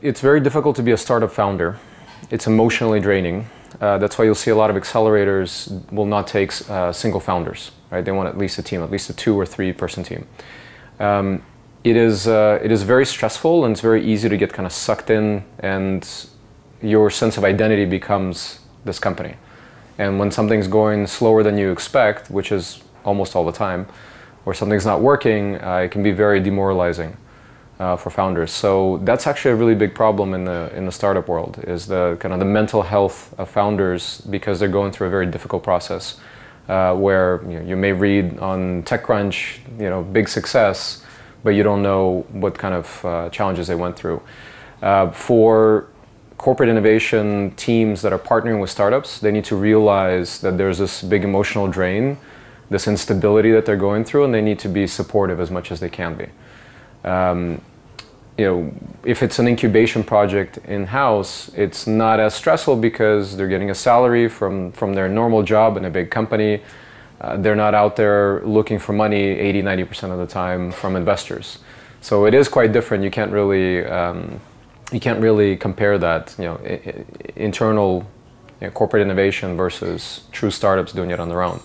It's very difficult to be a startup founder. It's emotionally draining. That's why you'll see a lot of accelerators will not take single founders, right? They want at least a team, at least a 2 or 3 person team. It is very stressful, and it's very easy to get kind of sucked in, and your sense of identity becomes this company. And when something's going slower than you expect, which is almost all the time, or something's not working, it can be very demoralizing for founders. So that's actually a really big problem in the startup world, is the kind of the mental health of founders, because they're going through a very difficult process where you may read on TechCrunch, big success, but you don't know what kind of challenges they went through. For corporate innovation teams that are partnering with startups, they need to realize that there's this big emotional drain, this instability that they're going through, and they need to be supportive as much as they can be. If it's an incubation project in-house, it's not as stressful because they're getting a salary from their normal job in a big company. They're not out there looking for money 80–90% of the time from investors. So it is quite different. You can't really compare that, internal corporate innovation versus true startups doing it on their own.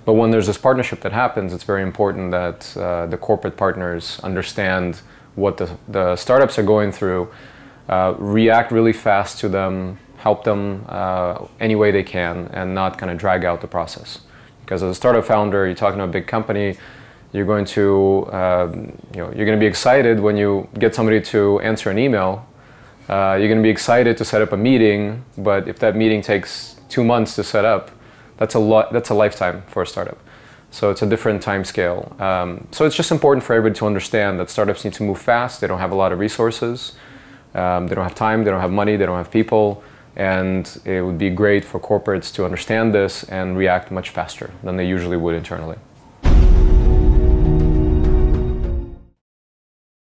But when there's this partnership that happens, it's very important that the corporate partners understand what the startups are going through, react really fast to them, help them any way they can, and not kind of drag out the process. Because as a startup founder, you're talking to a big company, you're going to be excited when you get somebody to answer an email. You're going to be excited to set up a meeting, but if that meeting takes 2 months to set up, that's a lifetime for a startup. So it's a different time scale. So it's just important for everybody to understand that startups need to move fast. They don't have a lot of resources. They don't have time, they don't have money, they don't have people. And it would be great for corporates to understand this and react much faster than they usually would internally.